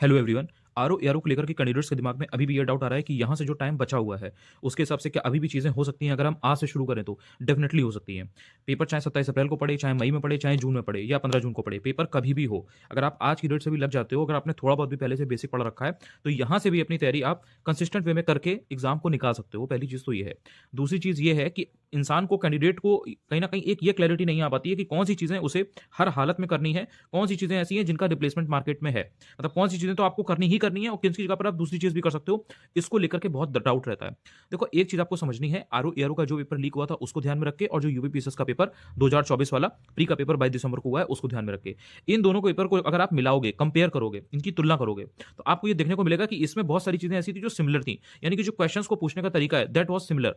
Hello everyone. RO ARO को लेकर के कैंडिडेट्स के दिमाग में अभी भी ये डाउट आ रहा है कि यहाँ से जो टाइम बचा हुआ है उसके हिसाब से क्या अभी भी चीज़ें हो सकती हैं। अगर हम आज से शुरू करें तो डेफिनेटली हो सकती हैं। पेपर चाहे 27 अप्रैल को पड़े, चाहे मई में पड़े, चाहे जून में पड़े या 15 जून को पड़े, पेपर कभी भी हो, अगर आप आज की डेट से भी लग जाते हो, अगर आपने थोड़ा बहुत भी पहले से बेसिक पढ़ रखा है, तो यहाँ से भी अपनी तैयारी आप कंसिस्टेंट वे में करके एग्जाम को निकाल सकते हो। पहली चीज़ तो ये है। दूसरी चीज़ ये है कि इंसान को, कैंडिडेट को कहीं ना कहीं एक ये क्लैरिटी नहीं आ पाती है कि कौन सी चीज़ें उसे हर हालत में करनी है, कौन सी चीज़ें ऐसी हैं जिनका रिप्लेसमेंट मार्केट में है। मतलब कौन सी चीज़ें तो आपको करनी ही करनी है और किन सी जगह पर आप दूसरी चीज़ भी कर सकते हो, इसको लेकर के बहुत डाउट रहता है। देखो, एक चीज़ आपको समझनी है, आरओ एआरओ का जो पेपर लीक हुआ था उसको ध्यान में रख के, और जो यूपीपीएससी का पेपर 2024 वाला प्री का पेपर 22 दिसंबर को हुआ है उसको ध्यान में रख के, इन दोनों पेपर को अगर आप मिलाओगे, कंपेयर करोगे, इनकी तुलना करोगे, तो आपको ये देखने को मिलेगा कि इसमें बहुत सारी चीज़ें ऐसी थी जो सिमिलर थी। यानी कि जो क्वेश्चंस को पूछने का तरीका है दैट वाज सिमिलर।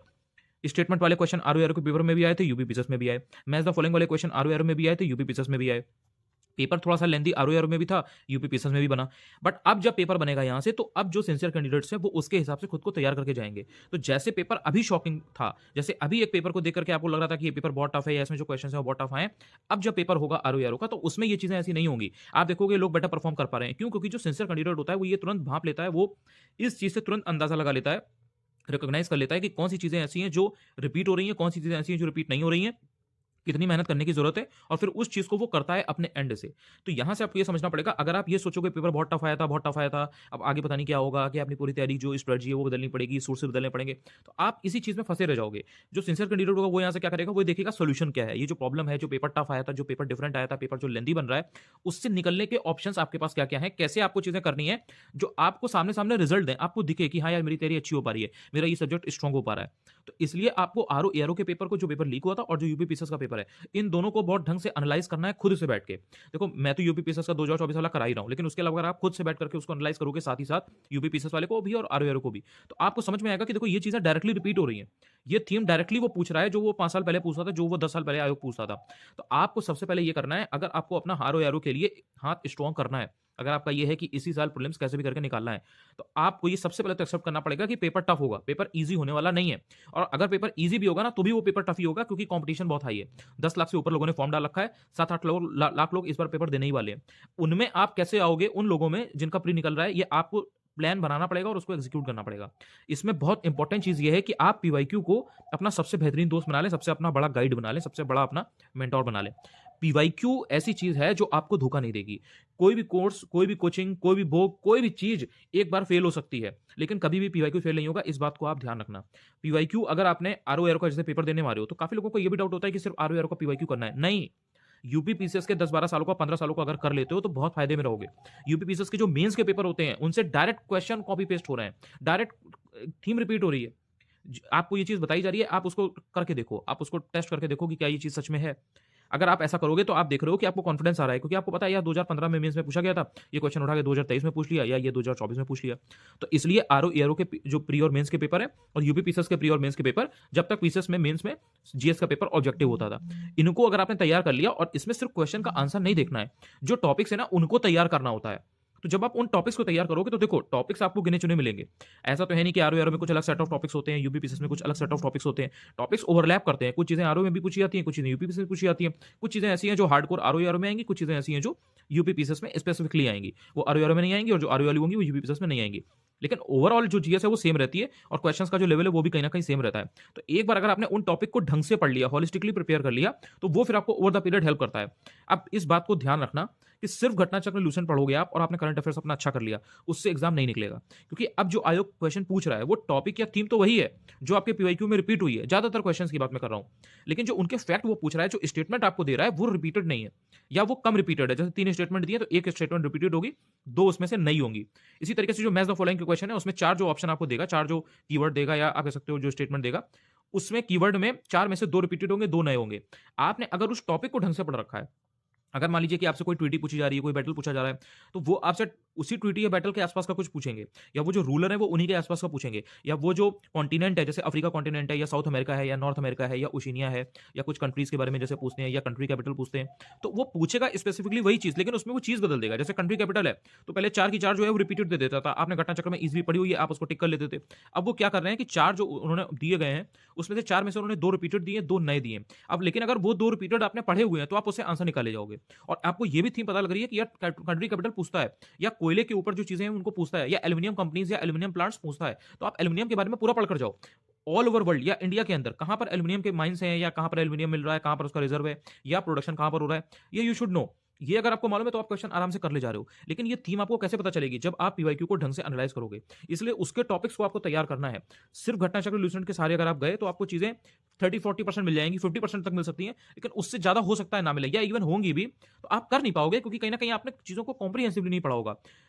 स्टेटमेंट वाले क्वेश्चन आरओ एआरओ के पेपर में भी आए थे, यूपीपीएससी में भी आए। मैच द फॉलोइंग वाले क्वेश्चन आरओ एआरओ में भी आए थे, यूपीपीएससी में भी आए। पेपर थोड़ा-सा लेंथी आरओ-एआरओ में भी था, यूपीपीएससी में भी बना। बट अब जब पेपर बनेगा यहाँ से, तो अब जो सिंसियर कैंडिडेट्स हैं, वो उसके हिसाब से खुद को तैयार करके जाएँगे। तो जैसे पेपर अभी शॉकिंग था, जैसे अभी एक पेपर को देख कर के आपको लग रहा था कि ये पेपर बहुत टफ है या इसमें जो क्वेश्चंस हैं वो बहुत टफ आए हैं। अब जब पेपर होगा आरओ-एआरओ का, तो उसमें ये चीज़ें ऐसी नहीं होंगी। आप देखोगे लोग बेटर परफॉर्म कर पा रहे हैं। क्यों? क्योंकि जो सिंसियर कैंडिडेट होता है, वो ये तुरंत भाँप लेता है, वो इस चीज़ से तुरंत अंदाज़ा लगा लेता है, रिकॉग्नाइज़ कर लेता है कि कौन सी चीज़ें ऐसी हैं जो रिपीट हो रही हैं, कौन सी चीज़ें ऐसी हैं जो रिपीट नहीं हो रही हैं, कितनी मेहनत करने की ज़रूरत है, और फिर उस चीज़ को वो करता है अपने एंड से। तो यहाँ से आपको ये समझना पड़ेगा, अगर आप ये सोचोगे पेपर बहुत टफ आया था, बहुत टफ आया था, अब आगे पता नहीं क्या होगा, कि अपनी पूरी तैयारी जो स्ट्रेटजी है वो बदलनी पड़ेगी, सोर्सेस बदलने पड़ेंगे, तो आप इसी चीज़ में फँसे रह जाओगे। जो सिंसियर कैंडिडेट होगा वो यहाँ से क्या करेगा, वो देखेगा सॉल्यूशन क्या है। ये जो प्रॉब्लम है, जो पेपर टफ आया था, जो पेपर डिफरेंट आया था, पेपर जो लेंथी बन रहा है, उससे निकलने के ऑप्शंस आपके पास क्या-क्या हैं, कैसे आपको चीज़ें करनी है, जो आपको सामने-सामने रिजल्ट दें, आपको दिखे कि हाँ यार, मेरी तैयारी अच्छी हो पा रही है, मेरा ये सब्जेक्ट स्ट्रांग हो पा रहा है। तो इसलिए आपको आरओ-एआरओ के पेपर को, जो पेपर लीक हुआ था और जो यूपीपीएससी का पेपर है, इन दोनों को बहुत ढंग से एनालाइज़ करना है खुद से बैठ के। देखो, मैं तो यूपीपीएससी का 2024 वाला करा ही रहा हूँ, लेकिन उसके अलावा अगर आप खुद से बैठ करके उसको एनालाइज़ करोगे, साथ ही साथ यूपीपीएससी वाले को भी और आरओ-एआरओ को भी, तो आपको समझ में आएगा कि देखो, ये चीज़ें डायरेक्टली रिपीट हो रही हैं। ये थीम डायरेक्टली वो पूछ रहा है, जो वो 5 साल पहले पूछता था, जो वो 10 साल पहले आयोग पूछता था। तो आपको सबसे पहले ये करना है, अगर आपको अपना आरओ-एआरओ के लिए हाथ स्ट्रांग करना है, अगर आपका ये है कि इसी साल प्रीलिम्स कैसे भी करके निकालना है, तो आपको ये सबसे पहले तो एक्सेप्ट करना पड़ेगा कि पेपर टफ होगा, पेपर ईज़ी होने वाला नहीं है। और अगर पेपर ईज़ी भी होगा ना, तो भी वो पेपर टफ ही होगा, क्योंकि कॉम्पिटिशन बहुत हाई है। 10 लाख से ऊपर लोगों ने फॉर्म डाल रखा है, 7-8 लाख लोग इस बार पेपर देने ही वाले हैं। उनमें आप कैसे आओगे उन लोगों में जिनका प्री निकल रहा है, ये आपको प्लान बनाना पड़ेगा और उसको एग्जीक्यूट करना पड़ेगा। इसमें बहुत इंपॉर्टेंट चीज़ ये है कि आप पीवाईक्यू को अपना सबसे बेहतरीन दोस्त बना लें, सबसे अपना बड़ा गाइड बना लें, सबसे बड़ा अपना मेंटर बना लें। पीवाईक्यू ऐसी चीज़ है जो आपको धोखा नहीं देगी। कोई भी कोर्स, कोई भी कोचिंग, कोई भी बुक, कोई भी चीज़ एक बार फेल हो सकती है, लेकिन कभी भी पीवाईक्यू फेल नहीं होगा, इस बात को आप ध्यान रखना। पीवाईक्यू, अगर आपने आरओ-एआरओ का जैसे पेपर देने वाले हो, तो काफ़ी लोगों को ये भी डाउट होता है कि सिर्फ आरओ-एआरओ का पीवाईक्यू करना है। नहीं, यूपीपीसीएस के 10-12 सालों का, 15 सालों का अगर कर लेते हो, तो बहुत फायदे में रहोगे। यूपीपीसीएस के जो मेंस के पेपर होते हैं, उनसे डायरेक्ट क्वेश्चन कॉपी पेस्ट हो रहे हैं, डायरेक्ट थीम रिपीट हो रही है। आपको ये चीज़ बताई जा रही है, आप उसको करके देखो, आप उसको टेस्ट करके देखो कि क्या ये चीज़ सच में है। अगर आप ऐसा करोगे, तो आप देख रहे हो कि आपको कॉन्फिडेंस आ रहा है, क्योंकि आपको पता है यार 2015 में मेंस में पूछा गया था, ये क्वेश्चन उठा के 2023 में पूछ लिया, या ये 2024 में पूछ लिया। तो इसलिए आरओ-एआरओ के जो प्री और मेंस के पेपर है, और यूपीपीसीएस के प्री और मेंस के पेपर, जब तक पीसीएस में, मेंस में जीएस का पेपर ऑब्जेक्टिव होता था, इनको अगर आपने तैयार कर लिया, और इसमें सिर्फ क्वेश्चन का आंसर नहीं देखना है, जो टॉपिक्स है ना, उनको तैयार करना होता है। तो जब आप उन टॉपिक्स को तैयार करोगे, तो देखो, टॉपिक्स आपको गिने-चुने मिलेंगे। ऐसा तो है नहीं कि आरओ-एआरओ में कुछ अलग सेट ऑफ टॉपिक्स होते हैं, यूपीपीसीएस में कुछ अलग सेट ऑफ टॉपिक्स होते हैं। टॉपिक्स ओवरलैप करते हैं। कुछ चीज़ें आरओ में भी पूछी जाती हैं, कुछ चीज़ें यूपीपीसीएस में पूछी जाती हैं। कुछ चीज़ें ऐसी हैं जो हार्डकोर आरओ-एआरओ में आएँगी, कुछ चीज़ें ऐसी हैं जो यूपीपीसीएस में स्पेसिफिकली आएँगी। वो आरओ-एआरओ में नहीं आएँगी, और जो आरओ वाली होंगी वो यूपीपीसीएस में नहीं आएँगी। लेकिन ओवरऑल जो जीएस है वो सेम रहती है, और क्वेश्चंस का जो लेवल है वो भी कहीं न कहीं सेम रहता है। तो एक बार अगर आपने उन टॉपिक को ढंग से पढ़ लिया, होलिस्टिकली प्रिपेयर कर लिया, तो वो फिर आपको ओवर द पीरियड हेल्प करता है। अब इस बात को ध्यान रखना कि सिर्फ घटनाचक्र ल्यूसेंट पढ़ोगे आप, और आपने करंट अफेयर्स अपना अच्छा कर लिया, उससे एग्जाम नहीं निकलेगा। क्योंकि अब जो आयोग क्वेश्चन पूछ रहा है, वो टॉपिक या थीम तो वही है जो आपके पीवाईक्यू में रिपीट हुई है। ज्यादातर क्वेश्चंस की बात मैं कर रहा हूँ, लेकिन जो उनके फैक्ट वो पूछ रहा है, जो स्टेटमेंट आपको दे रहा है, वो रिपीटेड नहीं है, या वो कम रिपीटेड है। जैसे 3 स्टेटमेंट दिए, तो एक स्टेटमेंट रिपीटेड होगी, 2 उसमें से नहीं होंगी। इसी तरीके से जो मैच द फॉलोइंग के क्वेश्चन है, उसमें 4 जो ऑप्शन आपको देगा, 4 जो कीवर्ड देगा, या आप कह सकते हो जो स्टेटमेंट देगा, उसमें कीवर्ड में 4 में से 2 रिपीटेड होंगे, 2 नए होंगे। आपने अगर उस टॉपिक को ढंग से पढ़ रखा है, अगर मान लीजिए कि आपसे कोई ट्वीटी पूछी जा रही है, कोई बैटल पूछा जा रहा है, तो वो आपसे उसी ट्वीटी या बैटल के आसपास का कुछ पूछेंगे, या वो जो रूलर है वो उन्हीं के आसपास का पूछेंगे, या वो जो कॉन्टिनेंट है, जैसे अफ्रीका कॉन्टिनेंट है, या साउथ अमेरिका है, या नॉर्थ अमेरिका है, या ओशिनिया है, या कुछ कंट्रीज के बारे में जैसे पूछते हैं, या कंट्री कैपिटल पूछते हैं, तो वो पूछेगा स्पेसिफिकली वही चीज, लेकिन उसमें वो चीज बदल देगा। जैसे कंट्री कैपिटल है, तो पहले 4 की 4 जो है वो रिपीटेड दे देता था, आपने घटना चक्र में इजीली पढ़ी हुई है, आप उसको टिक कर लेते थे। अब वो क्या कर रहे हैं कि 4 जो उन्होंने दिए गए हैं, उसमें से 4 में से उन्होंने 2 रिपीटेड दिए, 2 नए दिए। अब लेकिन अगर वो 2 रिपीटेड आपने पढ़े हुए हैं, तो आप उससे आंसर निकाले जाओगे, और आपको ये भी थीम पता लग रही है कि यार कंट्री कैपिटल पूछता है, या कोयले के ऊपर जो चीज़ें हैं उनको पूछता है, या एल्यूमीनियम कंपनीज़ या एल्यूमीनियम प्लांट्स पूछता है, तो आप एल्यूमीनियम के बारे में पूरा पढ़ कर जाओ। ऑल ओवर वर्ल्ड या इंडिया के अंदर कहाँ पर एल्यूमीनियम के माइन्स हैं, या कहाँ पर एल्यूमीनियम मिल रहा है, कहाँ पर उसका रिजर्व है, या प्रोडक्शन कहाँ पर हो रहा है, ये यू शुड नो। ये अगर आपको मालूम है तो आप क्वेश्चन आराम से कर ले जा रहे हो। लेकिन ये थीम आपको कैसे पता चलेगी? जब आप पीवाईक्यू को ढंग से एनालाइज करोगे। इसलिए उसके टॉपिक्स को आपको तैयार करना है। सिर्फ घटना चक्र ल्यूसेंट के सहारे अगर आप गए तो आपको चीजें 30-40% मिल जाएंगी, 50% तक मिल सकती हैं, लेकिन उससे ज्यादा हो सकता है ना मिले, या इवन होंगी भी तो आप कर नहीं पाओगे, क्योंकि कहीं ना कहीं आपने चीजों को कॉम्प्रिहेंसिवली नहीं पढ़ा होगा।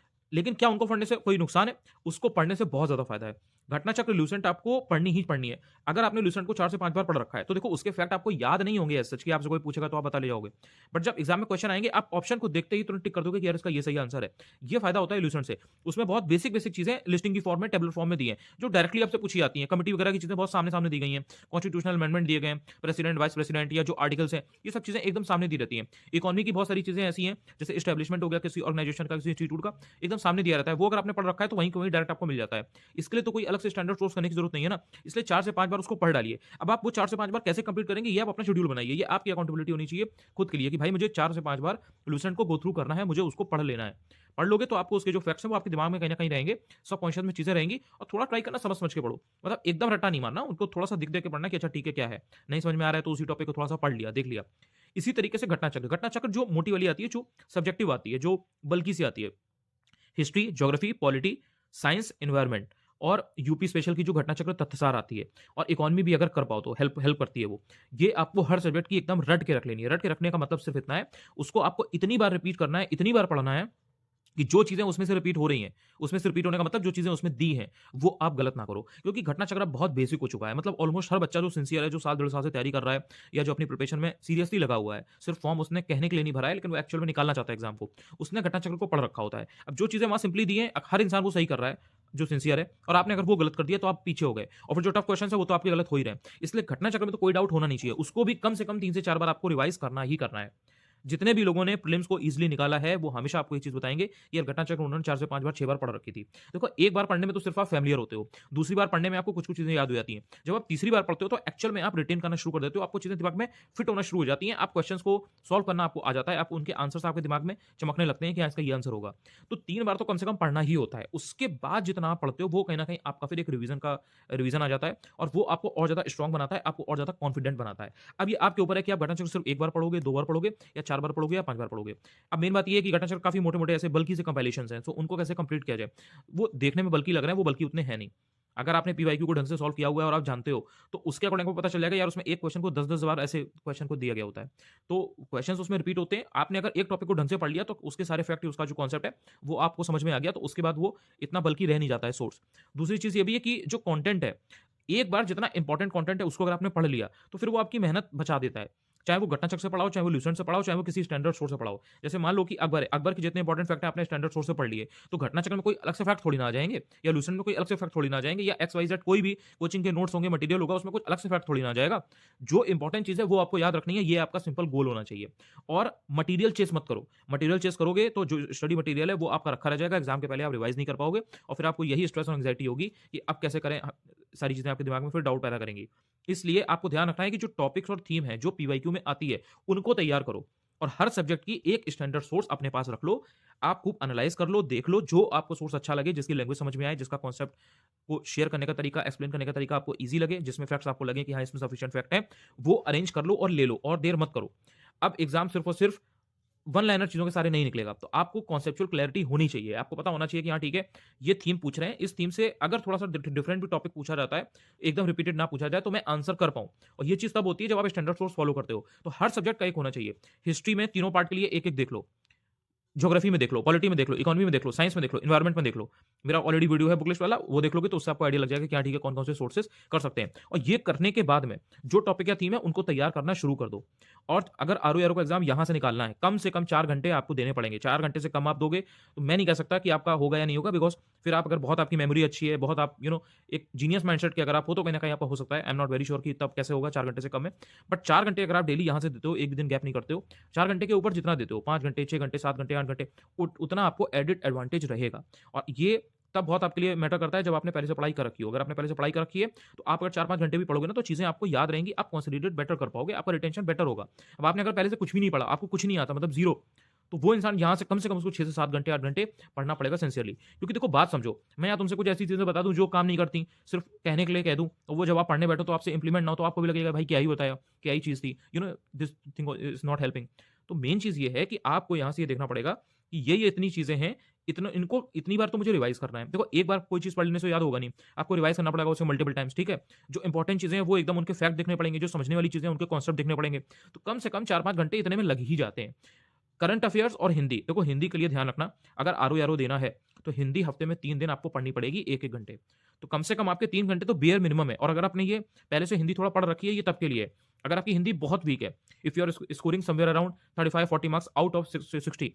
लेकिन क्या उनको पढ़ने से कोई नुकसान है? उसको पढ़ने से बहुत ज्यादा फायदा है। घटना चक्र ल्यूसेंट आपको पढ़नी ही पढ़नी है। अगर आपने ल्यूसेंट को 4 से 5 बार पढ़ रखा है तो देखो उसके फैक्ट आपको याद नहीं होंगे सच कि आपसे कोई पूछेगा तो आप बता ले जाओगे। बट जब एग्जाम में क्वेश्चन आएंगे आप ऑप्शन को देखते ही तुरंत टिक कर दोगे कि यार इसका ये सही आंसर है। ये फायदा होता है ल्यूसेंट से। उसमें बहुत बेसिक बेसिक चीजें लिस्टिंग की फॉर्म में, टेबल फॉर्म में दी है, जो डायरेक्टली आपसे पूछी जाती है। कमिटी वगैरह की चीजें बहुत सामने सामने दी गई हैं, कॉन्स्टिट्यूशनल अमेंडमेंट दिए गए हैं, प्रेसिडेंट वाइस प्रेसिडेंट या जो आर्टिकल्स हैं, ये सब चीजें एकदम सामने दी रहती हैं। इकोनॉमी की बहुत सारी चीजें ऐसी हैं, जैसे एस्टेब्लिशमेंट हो गया किसी ऑर्गेनाइजेशन का, किसी इंस्टीट्यूट का, एकदम सामने दिया रहता है। वो अगर आपने पढ़ रखा है तो वहीं वहीं डायरेक्ट आपको मिल जाता है। इसके लिए तो कोई अलग से स्टैंडर्ड सोर्स करने की जरूरत नहीं है ना। इसलिए 4 से 5 बार उसको पढ़ डालिए। अब आप वो 4 से 5 बार कैसे कंप्लीट करेंगे, ये आप अपना शेड्यूल बनाइए। ये आपकी अकाउंटेबिलिटी होनी चाहिए खुद के लिए कि भाई मुझे 4 से 5 बार लूसेंट को गो थ्रू करना है, मुझे उसको पढ़ लेना है। पढ़ लोगे तो आपको उसके जो फैक्ट्स हैं वो आपके दिमाग में कहीं ना कहीं रहेंगे, सबकॉन्शियस में चीजें रहेंगी। और थोड़ा ट्राई करना, समझ समझ के पढ़ो। मतलब एकदम रट्टा नहीं मारना, उनको थोड़ा सा दिख दे के पढ़ना कि अच्छा ठीक है क्या है, नहीं समझ में आ रहा है तो उसी टॉपिक को थोड़ा सा पढ़ लिया, देख लिया। इसी तरीके से घटना चक्र जो मोटी वाली आती है, जो सब्जेक्टिव आती है, जो बल्कि सी आती है, history, geography, polity, science, environment और यूपी स्पेशल की जो घटना चक्र तथ्यसार आती है, और इकोनॉमी भी अगर कर पाओ तो हेल्प हेल्प करती है वो। ये आपको हर सब्जेक्ट की एकदम रट के रख लेनी है। रट के रखने का मतलब सिर्फ इतना है, उसको आपको इतनी बार रिपीट करना है, इतनी बार पढ़ना है कि जो चीजें उसमें से रिपीट हो रही हैं, उसमें से रिपीट होने का मतलब जो चीजें उसमें दी हैं वो आप गलत ना करो। क्योंकि घटना चक्र बहुत बेसिक हो चुका है। मतलब ऑलमोस्ट हर बच्चा जो सिंसियर है, जो साल 1.5 साल से तैयारी कर रहा है, या जो अपनी प्रिपरेशन में सीरियसली लगा हुआ है, सिर्फ फॉर्म उसने कहने के लिए नहीं भरा है, लेकिन वो एक्चुअल में निकालना चाहता है एग्जाम को, उसने घटना चक्र को पढ़ रखा होता है। अब जो चीजें वहां सिंपली दी हैं, हर इंसान वो सही कर रहा है जो सिंसियर है, और आपने अगर वो गलत कर दिया तो आप पीछे हो गए, और फिर जो टफ क्वेश्चन है वो तो आपके गलत हो ही रहे हैं। इसलिए घटना चक्र में तो कोई डाउट होना नहीं चाहिए, उसको भी कम से कम 3 से 4 बार आपको रिवाइज करना ही करना है। जितने भी लोगों ने प्रीलिम्स को इजीली निकाला है वो हमेशा आपको ये चीज बताएंगे कि यार घटना चक्र उन्होंने 4 से 5 बार 6 बार पढ़ रखी थी। देखो एक बार पढ़ने में तो सिर्फ आप फैमिलियर होते हो, दूसरी बार पढ़ने में आपको कुछ कुछ चीजें याद हो जाती हैं, जब आप तीसरी बार पढ़ते हो तो एक्चुअल में आप रिटेन करना शुरू कर देते हो, आपको चीजें दिमाग में फिट होना शुरू हो जाती हैं, आप क्वेश्चंस को सॉल्व करना आपको आ जाता है, आप उनके आंसर्स आपके दिमाग में चमकने लगते हैं कि इसका ये आंसर होगा। तो 3 बार तो कम से कम पढ़ना ही होता है। उसके बाद जितना आप पढ़ते हो वो कहीं ना कहीं आपका फिर एक रिवीजन आ जाता है, और वो आपको और ज्यादा स्ट्रॉन्ग बनाता है, आपको और ज्यादा कॉन्फिडेंट बनाता है। अब ये आपके ऊपर है कि आप घटना चक्र सिर्फ 1 बार पढ़ोगे, 2 बार पढ़ोगे, या 4 बार पढ़ोगे, या 5 बार पढ़ोगे। अब मेन बात ये है कि घटना चक्र काफी मोटे-मोटे ऐसे बल्कि से कंपाइलेशंस हैं, सो उनको कैसे कंप्लीट किया जाए? वो देखने में बल्कि लग रहे हैं, वो बल्कि उतने हैं नहीं। अगर आपने पीवाईक्यू को ढंग से सॉल्व किया हुआ है और आप जानते हो, तो उसके अकॉर्डिंग आपको पता चल जाएगा यार उसमें एक क्वेश्चन को 10-10 बार ऐसे क्वेश्चन को दिया गया होता है। तो क्वेश्चंस उसमें रिपीट होते हैं। आपने अगर एक टॉपिक को ढंग से पढ़ लिया तो उसके सारे फैक्ट, उसका जो कॉन्सेप्ट है, वो आपको समझ में आ गया, तो उसके बाद वो इतना बल्कि रह नहीं जाता है सोर्स। दूसरी चीज़ ये भी है कि जो कंटेंट है, एक बार जितना इंपॉर्टेंट कंटेंट है उसको अगर आपने पढ़ लिया, तो फिर वो आपकी मेहनत बचा देता है। चाहे वो घटना चक्र से पढ़ाओ, चाहे वो ल्यूसेंट से पढ़ाओ, चाहे वो किसी स्टैंडर्ड सोर्स से पढ़ाओ। जैसे मान लो कि अकबर है, अकबर के जितने इंपॉर्टेंट फैक्ट हैं आपने स्टैंडर्ड सोर्स से पढ़ लिए, तो घटना चक्र में कोई अलग से फैक्ट थोड़ी ना आ जाएंगे, या ल्यूसेंट में कोई अलग से फैक्ट थोड़ी ना आ जाएंगे, या एक्स वाई जेड कोई भी कोचिंग के नोट्स होंगे, मटेरियल होगा, उसमें कुछ अलग से फैक्ट थोड़ी ना आ जाएगा। जो इंपॉर्टेंट चीज है वो आपको याद रखनी है, ये आपका सिंपल गोल होना चाहिए। और मटीरियल चेस मत करो। मटीरियल चेस करोगे तो जो स्टडी मटीरियल है वो आपका रखा रह जाएगा, एग्जाम के पहले आप रिवाइज नहीं कर पाओगे, और फिर आपको यही स्ट्रेस और एंग्जाइटी होगी कि अब कैसे करें, सारी चीजें आपके दिमाग में फिर डाउट पैदा करेंगी। इसलिए आपको ध्यान रखना है कि जो टॉपिक्स और थीम है जो पीवाईक्यू में आती है उनको तैयार करो, और हर सब्जेक्ट की एक स्टैंडर्ड सोर्स अपने पास रख लो। आप खूब एनालाइज कर लो, देख लो, जो आपको सोर्स अच्छा लगे, जिसकी लैंग्वेज समझ में आए, जिसका कॉन्सेप्ट को शेयर करने का तरीका, एक्सप्लेन करने का तरीका आपको ईजी लगे, जिसमें फैक्ट्स आपको लगे कि हाँ इसमें सफिशिएंट फैक्ट है, वो अरेंज कर लो और ले लो, और देर मत करो। अब एग्जाम सिर्फ और सिर्फ वन लाइनर चीजों के सारे नहीं निकलेगा, तो आपको कॉन्सेप्चुअल क्लैरिटी होनी चाहिए। आपको पता होना चाहिए कि हाँ ठीक है, ये थीम पूछ रहे हैं, इस थीम से अगर थोड़ा सा डिफरेंट भी टॉपिक पूछा जाता है, एकदम रिपीटेड ना पूछा जाए, तो मैं आंसर कर पाऊं। और ये चीज तब होती है जब आप स्टैंडर्ड सोर्स फॉलो करते हो। तो हर सब्जेक्ट का एक होना चाहिए। हिस्ट्री में तीनों पार्ट के लिए एक एक देख लो, ज्योग्राफी में देख लो, पॉलिटी में देख लो, इकोनॉमी में देख लो, साइंस में देख लो, एनवायरमेंट में देख लो। मेरा ऑलरेडी वीडियो है बुकलिस्ट वाला, वो देख लोगे तो उससे आपको आइडिया लग जाएगा कि क्या ठीक है, कौन कौन से सोर्सेस कर सकते हैं। और ये करने के बाद में जो टॉपिक या थीम है उनको तैयार करना शुरू कर दो। और अगर आरओ का एग्जाम यहां से निकालना है, कम से कम 4 घंटे आपको देने पड़ेंगे। 4 घंटे से कम आप दोगे तो मैं नहीं कह सकता कि आपका होगा या नहीं होगा, बिकॉज फिर आप अगर बहुत आपकी मेमोरी अच्छी है, बहुत आप एक जीनियस माइंडसेट के अगर आप हो, तो कहीं ना कहीं आपका हो सकता है। I am not very sure कि तब कैसे होगा 4 घंटे से कम है। बट 4 घंटे अगर आप डेली यहां से देते हो, एक भी दिन गैप नहीं करते हो, 4 घंटे के ऊपर जितना देते हो, 5 घंटे, 6 घंटे, 7 घंटे, 8 घंटे, उतना आपको एडिड एडवांटेज रहेगा। और ये तब बहुत आपके लिए मैटर करता है जब आपने पहले से पढ़ाई कर रखी हो। अगर आपने पहले से पढ़ाई कर रखी है तो आप अगर 4-5 घंटे भी पढ़ोगे ना, तो चीजें आपको याद रहेंगी, आप कंसंट्रेट बेटर कर पाओगे, आपका रिटेंशन बेटर होगा। अब आपने अगर पहले से कुछ भी नहीं पढ़ा, आपको कुछ नहीं आता, मतलब जीरो, तो वो इंसान यहाँ से कम उसको 6 से 7 घंटे 8 घंटे पढ़ना पड़ेगा सिंसियरली। क्योंकि देखो बात समझो, मैं यहाँ तुमसे कुछ ऐसी चीज़ें बता दूँ जो काम नहीं करती, सिर्फ कहने के लिए कह दूँ, और वो जब आप पढ़ने बैठो तो आपसे इंप्लीमेंट ना हो तो आपको भी लगेगा भाई क्या ही बताया, क्या ही चीज़ थी, this thing is not helping. तो मेन चीज़ ये है कि आपको यहाँ से ये देखना पड़ेगा कि ये इतनी चीज़ें हैं, इतना इनको इतनी बार तो मुझे रिवाइज़ करना है। देखो एक बार कोई चीज़ पढ़ लेने से याद होगा नहीं, आपको रिवाइज़ करना पड़ेगा उसे मल्टीपल टाइम्स, ठीक है? जो इंपॉर्टेंट चीज़ें हैं वो एकदम उनके फैक्ट देखने पड़ेंगे, जो समझने वाली चीज़ें हैं उनके कॉन्सेप्ट देखने पड़ेंगे। तो कम से कम 4-5 घंटे इतने में लग ही जाते हैं। करंट अफेयर्स और हिंदी, देखो हिंदी के लिए ध्यान रखना, अगर आरओ देना है तो हिंदी हफ्ते में 3 दिन आपको पढ़नी पड़ेगी 1-1 घंटे। तो कम से कम आपके 3 घंटे तो बेयर मिनिमम है। और अगर आपने ये पहले से हिंदी थोड़ा पढ़ रखी है, ये तब के लिए है। अगर आपकी हिंदी बहुत वीक है, if you are scoring somewhere around 35-40 marks out of 60,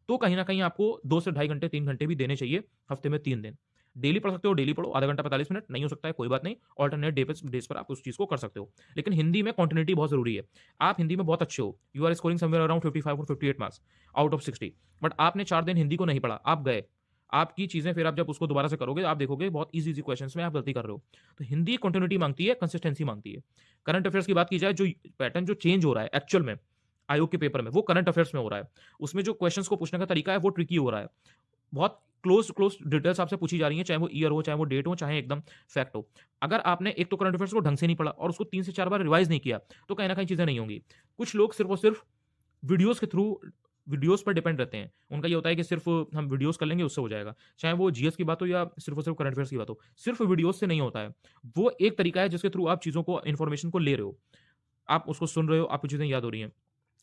तो कहीं न कहीं आपको 2 से ढाई घंटे 3 घंटे भी देने चाहिए हफ्ते में 3 दिन। डेली पढ़ सकते हो, डेली पढ़ो, आधा घंटा 45 मिनट, नहीं हो सकता है कोई बात नहीं, अल्टरनेट डेज़ पर आप उस चीज़ को कर सकते हो। लेकिन हिंदी में कंटिन्यूटी बहुत ज़रूरी है। आप हिंदी में बहुत अच्छे हो, you are scoring somewhere around 55 और 58 मार्क्स आउट ऑफ 60, बट आपने 4 दिन हिंदी को नहीं पढ़ा, आप गए। आपकी चीज़ें फिर आप जब उसको दोबारा से करोगे, आप देखोगे बहुत ईज़ी-ईज़ी क्वेश्चन्स में आप गलती कर रहे हो। तो हिंदी कंटिन्यूटी माँगती है, कंसिस्टेंसी माँगती है। करंट अफेयर्स की बात की जाए, जो पैटर्न जो चेंज हो रहा है एक्चुअल में, आयोग के पेपर में, वो करंट अफेयर्स में हो रहा है। उसमें जो क्वेश्चन्स को पूछने का तरीका है, वो ट्रिकी हो रहा है। बहुत क्लोज़ डिटेल्स आपसे पूछी जा रही हैं, चाहे वो ईयर हो, चाहे वो डेट हो, चाहे एकदम फैक्ट हो। अगर आपने एक तो करंट अफेयर्स को ढंग से नहीं पढ़ा और उसको 3 से 4 बार रिवाइज़ नहीं किया, तो कहीं न कहीं चीज़ें नहीं होंगी। कुछ लोग सिर्फ़ और सिर्फ़ वीडियोज़ के थ्रू वीडियोज़ पर डिपेंड रहते हैं। उनका ये होता है कि सिर्फ़ हम वीडियोज़ कर लेंगे, उससे हो जाएगा। चाहे वो जीएस की बात हो या सिर्फ़ और सिर्फ़ करंट अफेयर्स की बात हो। सिर्फ़ वीडियोज़ से नहीं होता है। वो एक तरीका है जिसके थ्रू आप चीज़ों को, इन्फॉर्मेशन को ले रहे हो। आप उसको सुन रहे हो, आपको चीज़ें याद हो रही हैं।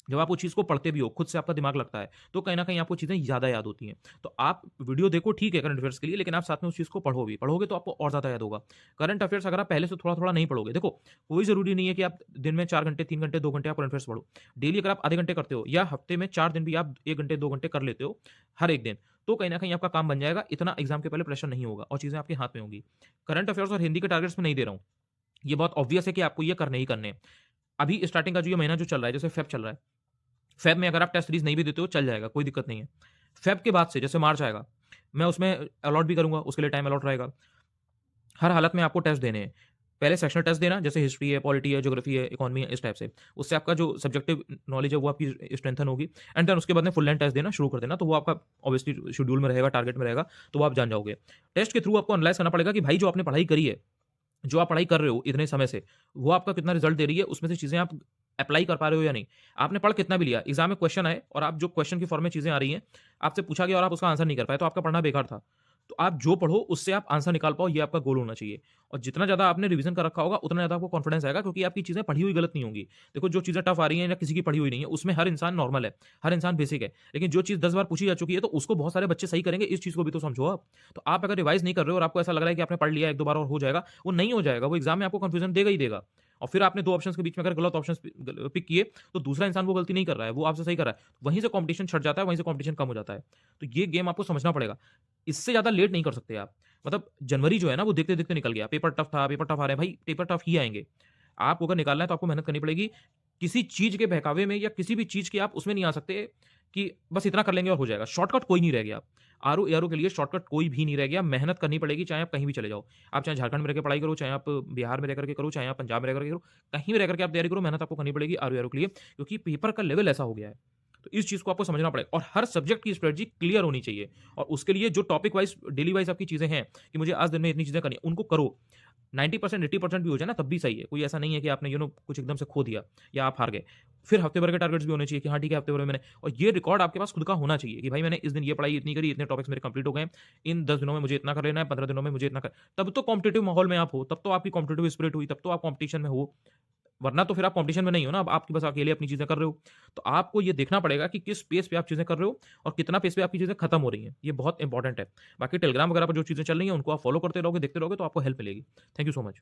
जब आप वो चीज़ को पढ़ते भी हो, खुद से आपका दिमाग लगता है, तो कहीं न कहीं आपको चीज़ें ज़्यादा याद होती हैं। तो आप वीडियो देखो ठीक है करंट अफेयर्स के लिए, लेकिन आप साथ में उस चीज़ को पढ़ो भी। पढ़ोगे तो आपको और ज़्यादा याद होगा। करंट अफेयर्स अगर आप पहले से थोड़ा-थोड़ा नहीं पढ़ोगे, देखो कोई ज़रूरी नहीं है कि आप दिन में 4 घंटे, 3 घंटे, 2 घंटे आप करंट अफेयर्स पढ़ो। डेली अगर आप आधे घंटे करते हो या हफ्ते में 4 दिन भी आप 1 घंटे, 2 घंटे कर लेते हो, हर एक दिन, तो कहीं न कहीं आपका काम बन जाएगा। इतना एग्ज़ाम के पहले प्रेशर नहीं होगा और चीज़ें आपके हाथ में होंगी। करंट अफेयर्स और हिंदी के टारगेट्स मैं नहीं दे रहा हूँ। ये बहुत ऑब्वियस है कि आपको ये करने ही करने हैं। अभी स्टार्टिंग का जो ये महीना जो चल रहा है, जैसे फ़ेब चल रहा है, फ़ेब में अगर आप टेस्ट सीरीज़ नहीं भी देते हो, चल जाएगा, कोई दिक्कत नहीं है। फ़ेब के बाद से जैसे मार्च आएगा, मैं उसमें अलॉट भी करूँगा, उसके लिए टाइम अलॉट रहेगा। हर हालत में आपको टेस्ट देने हैं। पहले सेक्शनल टेस्ट देना, जैसे हिस्ट्री है, पॉलिटी है, ज्योग्राफी है, इकोनॉमी है, इस टाइप से। उससे आपका जो सब्जेक्टिव नॉलेज है, वो आपकी स्ट्रेंथन होगी एंड देन उसके बाद में फुल लेंथ टेस्ट देना शुरू कर देना, तो वो आपका ऑब्वियसली शेड्यूल में रहेगा, टारगेट में रहेगा, तो वो आप जान जाओगे। टेस्ट के थ्रू आपको एनालाइज़ करना पड़ेगा कि भाई जो आपने पढ़ाई करी है, जो आप पढ़ाई कर रहे हो इतने समय से, वो आपका कितना रिज़ल्ट दे रही है, उसमें से चीज़ें आप अप्लाई कर पा रहे हो या नहीं। आपने पढ़ कितना भी लिया, एग्ज़ाम में क्वेश्चन आए और आप जो क्वेश्चन की फॉर्म में चीज़ें आ रही हैं, आपसे पूछा गया और आप उसका आंसर नहीं कर पाए, तो आपका पढ़ना बेकार था। तो आप जो पढ़ो उससे आप आंसर निकाल पाओ, ये आपका गोल होना चाहिए। और जितना ज़्यादा आपने रिवीज़न कर रखा होगा, उतना ज़्यादा आपको कॉन्फिडेंस आएगा, क्योंकि आपकी चीज़ें पढ़ी हुई गलत नहीं होंगी। देखो जो चीज़ें टफ़ आ रही हैं या किसी की पढ़ी हुई नहीं है, उसमें हर इंसान नॉर्मल है, हर इंसान बेसिक है। लेकिन जो चीज़ 10 बार पूछी जा चुकी है, तो उसको बहुत सारे बच्चे सही करेंगे, इस चीज़ को भी तो समझो आप। तो आप अगर रिवाइज़ नहीं कर रहे हो और आपको ऐसा लग रहा है कि आपने पढ़ लिया 1-2 बार और हो जाएगा, वो नहीं हो जाएगा, वो एग्ज़ाम में आपको कन्फ्यूज़न देगा ही देगा। और फिर आपने 2 ऑप्शंस के बीच में अगर गलत ऑप्शंस पिक किए, तो दूसरा इंसान वो गलती नहीं कर रहा है, वो आपसे सही कर रहा है। वहीं से कॉम्पिटिशन छँट जाता है, वहीं से कॉम्पिटिशन कम हो जाता है। तो ये गेम आपको समझना पड़ेगा। इससे ज़्यादा लेट नहीं कर सकते आप। मतलब जनवरी जो है ना, वो देखते-देखते निकल गया। पेपर टफ था, पेपर टफ आ रहे हैं, भाई पेपर टफ ही आएँगे। आपको अगर निकालना है तो आपको मेहनत करनी पड़ेगी। किसी चीज़ के बहकावे में या किसी भी चीज़ के आप उसमें नहीं आ सकते कि बस इतना कर लेंगे और हो जाएगा। शॉर्टकट कोई नहीं रह गया। आरओ-एआरओ के लिए शॉर्टकट कोई भी नहीं रह गया। मेहनत करनी पड़ेगी, चाहे आप कहीं भी चले जाओ। आप चाहे झारखंड में रह के पढ़ाई करो, चाहे आप बिहार में रह कर के करो, चाहे आप पंजाब में रह कर के करो, कहीं भी रह कर के आप तैयारी करो, मेहनत आपको करनी पड़ेगी आरओ-एआरओ के लिए, क्योंकि पेपर का लेवल ऐसा हो गया है। तो इस चीज़ को आपको समझना पड़ेगा और हर सब्जेक्ट की स्ट्रेटजी क्लियर होनी चाहिए और उसके लिए जो टॉपिक वाइज़, डेली वाइज़ आपकी चीज़ें हैं कि मुझे आज दिन में इतनी चीज़ें करनी है, उनको करो। 90% 80% भी हो जाए ना, तब भी सही है। कोई ऐसा नहीं है कि आपने कुछ एकदम से खो दिया या आप हार गए। फिर हफ्ते भर के टारगेट्स भी होने चाहिए कि हाँ ठीक है, हफ्ते भर में मैंने, और ये रिकॉर्ड आपके पास खुद का होना चाहिए कि भाई मैंने इस दिन ये पढ़ाई इतनी करी, इतने टॉपिक्स मेरे कंप्लीट हो गए, इन 10 दिनों में मुझे इतना कर लेना है, 15 दिनों में मुझे इतना कर, तब तो कॉम्पिटिटिव माहौल में आप हो, तब तो आपकी कॉम्पिटिटिव स्पिरिट हुई, तब तो आप कॉम्पिटिशन में हो। वरना तो फिर आप कॉम्पिटिशन में नहीं हो ना, अब आपकी बस अकेले अपनी चीज़ें कर रहे हो। तो आपको ये देखना पड़ेगा कि किस पेस पे आप चीज़ें कर रहे हो और कितना पेस पे आपकी चीज़ें खत्म हो रही हैं। ये बहुत इंपॉर्टेंट है। बाकी टेलीग्राम वगैरह पर जो चीज़ें चल रही हैं, उनको आप फॉलो करते रहोगे, देखते रहोगे, तो आपको हेल्प मिलेगी। Thank you so much.